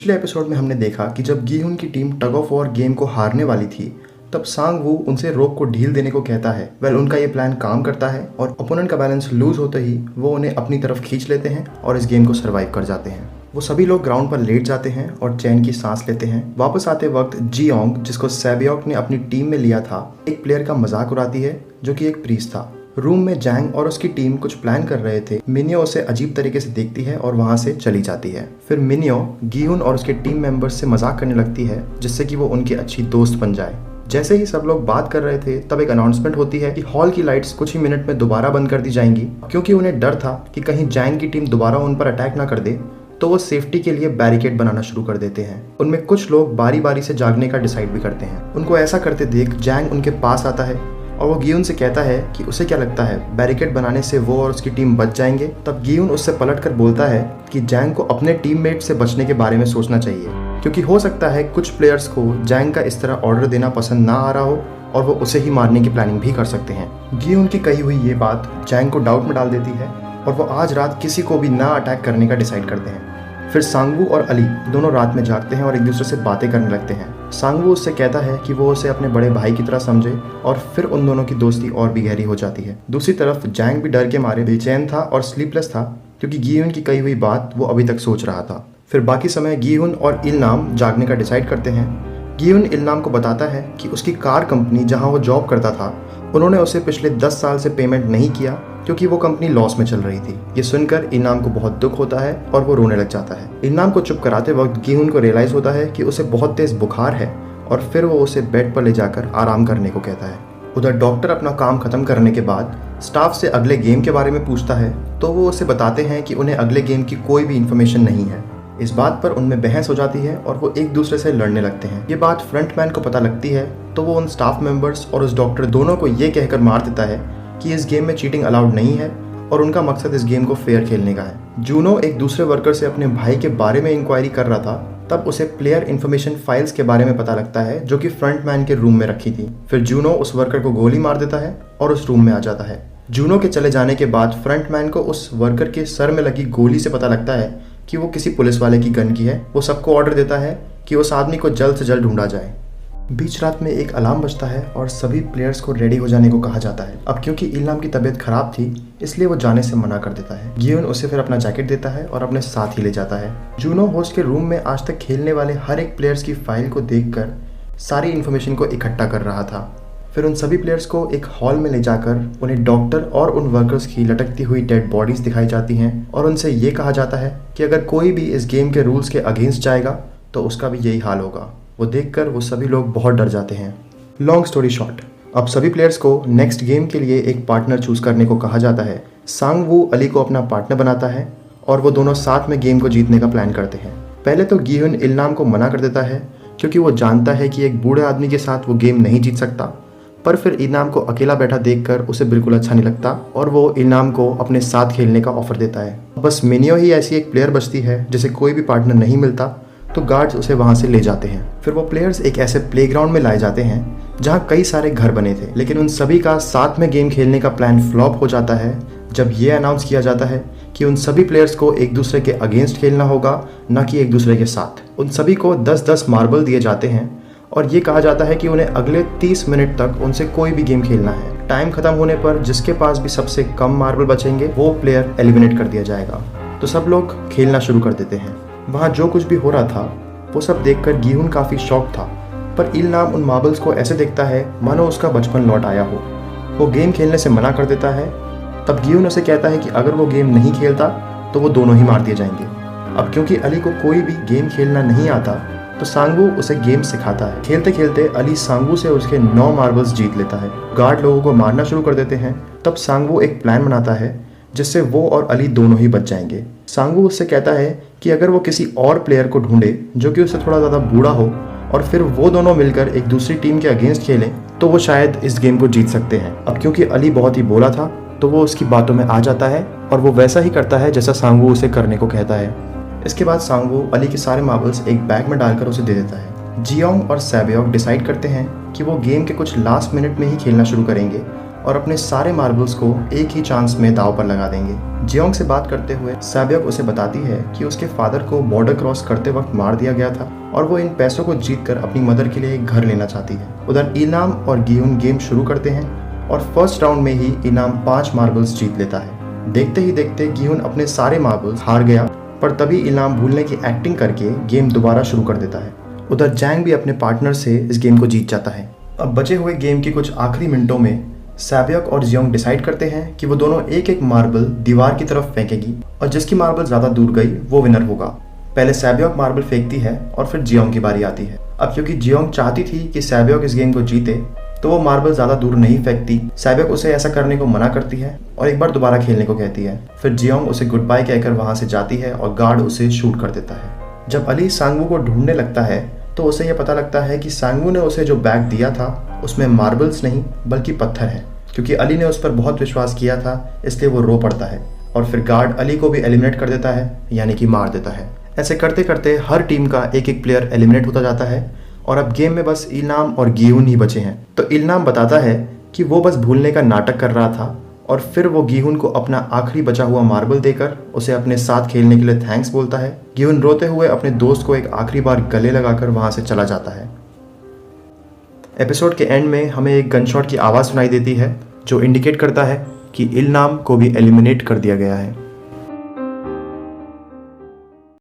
पिछले एपिसोड में हमने देखा कि जब गीहुन की team tug of war game को हारने वाली थी तब सांग वू उनसे रोप को ढील देने को कहता है। उनका ये प्लान काम करता है और ओपोनेंट का बैलेंस लूज होते ही वो उन्हें अपनी तरफ खींच लेते हैं और इस गेम को सरवाइव कर जाते हैं। वो सभी लोग ग्राउंड पर लेट जाते हैं और चैन की सांस लेते हैं। वापस आते वक्त जियोंग, जिसको सैबियोक ने अपनी टीम में लिया था, एक प्लेयर का मजाक उड़ाती है जो कि एक प्रीस्ट था। रूम में जैंग और उसकी टीम कुछ प्लान कर रहे थे। मिनियो उसे अजीब तरीके से देखती है और वहां से चली जाती है। फिर मिनियो गीहुन और उसके टीम मेंबर्स से मजाक करने लगती है जिससे कि वो उनकी अच्छी दोस्त बन जाए। जैसे ही सब लोग बात कर रहे थे तब एक अनाउंसमेंट होती है कि हॉल की लाइट्स कुछ ही मिनट में दोबारा बंद कर दी जाएंगी, क्योंकि उन्हें डर था कि कहीं जैंग की टीम दोबारा उन पर अटैक ना कर दे। तो वो सेफ्टी के लिए बैरिकेड बनाना शुरू कर देते हैं। उनमें कुछ लोग बारी बारी से जागने का डिसाइड भी करते हैं। उनको ऐसा करते देख जैंग उनके पास आता है और वो गीहुन से कहता है कि उसे क्या लगता है बैरिकेड बनाने से वो और उसकी टीम बच जाएंगे। तब गीहुन उससे पलटकर बोलता है कि जैंग को अपने टीममेट से बचने के बारे में सोचना चाहिए, क्योंकि हो सकता है कुछ प्लेयर्स को जैंग का इस तरह ऑर्डर देना पसंद ना आ रहा हो और वो उसे ही मारने की प्लानिंग भी कर सकते हैं। गीहुन की कही हुई ये बात जैंग को डाउट में डाल देती है और वो आज रात किसी को भी ना अटैक करने का डिसाइड करते हैं। फिर सांगवू और अली दोनों रात में जागते हैं और एक दूसरे से बातें करने लगते हैं। सांगवू उससे कहता है कि वो उसे अपने बड़े भाई की तरह समझे और फिर उन दोनों की दोस्ती और भी गहरी हो जाती है। दूसरी तरफ जैंग भी डर के मारे बेचैन था और स्लीपलेस था, क्योंकि गीहुन की कही हुई बात वो अभी तक सोच रहा था। फिर बाकी समय गीहुन और इलनाम जागने का डिसाइड करते हैं। गीहुन इलनाम को बताता है कि उसकी कार कंपनी जहां वो जॉब करता था उन्होंने उसे पिछले 10 साल से पेमेंट नहीं किया, क्योंकि वो कंपनी लॉस में चल रही थी। ये सुनकर इनाम को बहुत दुख होता है और वो रोने लग जाता है। इनाम को चुप कराते वक्त गीहुन को रियलाइज होता है कि उसे बहुत तेज बुखार है और फिर वो उसे बेड पर ले जाकर आराम करने को कहता है। उधर डॉक्टर अपना काम खत्म करने के बाद स्टाफ से अगले गेम के बारे में पूछता है तो वो उसे बताते हैं कि उन्हें अगले गेम की कोई भी इन्फॉर्मेशन नहीं है। इस बात पर उनमें बहस हो जाती है और वो एक दूसरे से लड़ने लगते हैं। ये बात फ्रंटमैन को पता लगती है तो वो उन स्टाफ मेंबर्स और उस डॉक्टर दोनों को ये कहकर मार देता है कि इस गेम में चीटिंग अलाउड नहीं है और उनका मकसद इस गेम को फेयर खेलने का है। जूनो एक दूसरे वर्कर से अपने भाई के बारे में इंक्वायरी कर रहा था, तब उसे प्लेयर इन्फॉर्मेशन फाइल्स के बारे में पता लगता है जो कि फ्रंटमैन के रूम में रखी थी। फिर जूनो उस वर्कर को गोली मार देता है और उस रूम में आ जाता है। जूनो के चले जाने के बाद फ्रंटमैन को उस वर्कर के सर में लगी गोली से पता लगता है कि वो किसी पुलिस वाले की गन की है। वो सबको ऑर्डर देता है कि उस आदमी को जल्द से जल्द ढूंढा जाए। बीच रात में एक अलार्म बजता है और सभी प्लेयर्स को रेडी हो जाने को कहा जाता है। अब क्योंकि इलनाम की तबीयत खराब थी इसलिए वो जाने से मना कर देता है। गीहुन उसे फिर अपना जैकेट देता है और अपने साथ ही ले जाता है। जूनो होस्ट के रूम में आज तक खेलने वाले हर एक प्लेयर्स की फाइल को देखकर सारी इन्फॉर्मेशन को इकट्ठा कर रहा था। फिर उन सभी प्लेयर्स को एक हॉल में ले जाकर उन्हें डॉक्टर और उन वर्कर्स की लटकती हुई डेड बॉडीज दिखाई जाती हैं और उनसे ये कहा जाता है कि अगर कोई भी इस गेम के रूल्स के अगेंस्ट जाएगा तो उसका भी यही हाल होगा। वो देखकर वो सभी लोग बहुत डर जाते हैं। लॉन्ग स्टोरी शॉर्ट, अब सभी प्लेयर्स को नेक्स्ट गेम के लिए एक पार्टनर चूज करने को कहा जाता है। सांगवू अली को अपना पार्टनर बनाता है और वो दोनों साथ में गेम को जीतने का प्लान करते हैं। पहले तो गीहुन इलनाम को मना कर देता है, क्योंकि वो जानता है कि एक बूढ़े आदमी के साथ वो गेम नहीं जीत सकता। पर फिर इनाम को अकेला बैठा देखकर उसे बिल्कुल अच्छा नहीं लगता और वो इनाम को अपने साथ खेलने का ऑफर देता है। बस मिनियो ही ऐसी एक प्लेयर बचती है जिसे कोई भी पार्टनर नहीं मिलता, तो गार्ड्स उसे वहां से ले जाते हैं। फिर वो प्लेयर्स एक ऐसे प्लेग्राउंड में लाए जाते हैं जहां कई सारे घर बने थे, लेकिन उन सभी का साथ में गेम खेलने का प्लान फ्लॉप हो जाता है जब ये अनाउंस किया जाता है कि उन सभी प्लेयर्स को एक दूसरे के अगेंस्ट खेलना होगा, न कि एक दूसरे के साथ। उन सभी को 10-10 मार्बल दिए जाते हैं और ये कहा जाता है कि उन्हें अगले 30 मिनट तक उनसे कोई भी गेम खेलना है। टाइम खत्म होने पर जिसके पास भी सबसे कम मार्बल बचेंगे वो प्लेयर एलिमिनेट कर दिया जाएगा। तो सब लोग खेलना शुरू कर देते हैं। वहाँ जो कुछ भी हो रहा था वो सब देखकर गीहुन काफ़ी शॉक था, पर इलनाम उन मार्बल्स को ऐसे देखता है मानो उसका बचपन लौट आया हो। वो गेम खेलने से मना कर देता है। तब गीहुन उसे कहता है कि अगर वो गेम नहीं खेलता तो वो दोनों ही मार दिए जाएंगे। अब क्योंकि अली को कोई भी गेम खेलना नहीं आता तो सांगवू उसे गेम सिखाता है। खेलते खेलते अली सांगवू से उसके 9 मार्बल्स जीत लेता है। गार्ड लोगों को मारना शुरू कर देते हैं। तब सांगवू एक प्लान बनाता है जिससे वो और अली दोनों ही बच जाएंगे। सांगवू उससे कहता है कि अगर वो किसी और प्लेयर को ढूंढे जो कि उससे थोड़ा ज़्यादा बूढ़ा हो और फिर वो दोनों मिलकर एक दूसरी टीम के अगेंस्ट खेलें तो वो शायद इस गेम को जीत सकते हैं। अब क्योंकि अली बहुत ही बोला था तो वो उसकी बातों में आ जाता है और वो वैसा ही करता है जैसा सांगवू उसे करने को कहता है। इसके बाद सांगवू अली के सारे मार्बल्स एक बैग में डालकर उसे दे देता है। जियोंग और सैबियोक डिसाइड करते हैं कि वो गेम के कुछ लास्ट मिनट में ही खेलना शुरू करेंगे और अपने सारे मार्बल्स को एक ही चांस में दांव पर लगा देंगे। जियोंग से बात करते हुए सैब्यक उसे बताती है कि उसके फादर को बॉर्डर क्रॉस करते वक्त मार दिया गया था और वो इन पैसों को जीतकर अपनी मदर के लिए एक घर लेना चाहती है। उधर इनाम और गिहुन गेम शुरू करते हैं और फर्स्ट राउंड में ही इनाम 5 मार्बल्स जीत लेता है। देखते ही देखते गिहुन अपने सारे मार्बल्स हार गया, पर तभी इनाम भूलने की एक्टिंग करके गेम दोबारा शुरू कर देता है। उधर जैंग भी अपने पार्टनर से इस गेम को जीत जाता है। अब बचे हुए गेम के कुछ आखिरी मिनटों में सैब्यक और जियोंग डिसाइड करते हैं कि वो दोनों एक एक मार्बल दीवार की तरफ फेंकेगी और जिसकी मार्बल ज़्यादा दूर गई वो विनर होगा। पहले सैब्यक मार्बल फेंकती है और फिर जियोंग की बारी आती है। अब क्योंकि जियोंग चाहती थी कि सैब्यक इस गेम को जीते तो वो मार्बल ज़्यादा दूर नहीं फेंकती। सैब्यक उसे ऐसा करने को मना करती है और एक बार दोबारा खेलने को कहती है। फिर जियोंग उसे गुड बाय कहकर वहाँ से जाती है और गार्ड उसे शूट कर देता है। जब अली सांगवू को ढूंढने लगता है तो उसे यह पता लगता है कि सांगवू ने उसे जो बैग दिया था उसमें मार्बल्स नहीं बल्कि पत्थर है। क्योंकि अली ने उस पर बहुत विश्वास किया था इसलिए वो रो पड़ता है और फिर गार्ड अली को भी एलिमिनेट कर देता है, यानी कि मार देता है। ऐसे करते करते हर टीम का एक एक प्लेयर एलिमिनेट होता जाता है और अब गेम में बस इल्नाम और गिहुन ही बचे हैं। तो इल्नाम बताता है कि वो बस भूलने का नाटक कर रहा था और फिर वो गिहुन को अपना आखिरी बचा हुआ मार्बल देकर उसे अपने साथ खेलने के लिए थैंक्स बोलता है। गिहुन रोते हुए अपने दोस्त को एक आखिरी बार गले लगाकर वहाँ से चला जाता है। एपिसोड के एंड में हमें एक गनशॉट की आवाज़ सुनाई देती है जो इंडिकेट करता है कि इल्नाम को भी एलिमिनेट कर दिया गया है।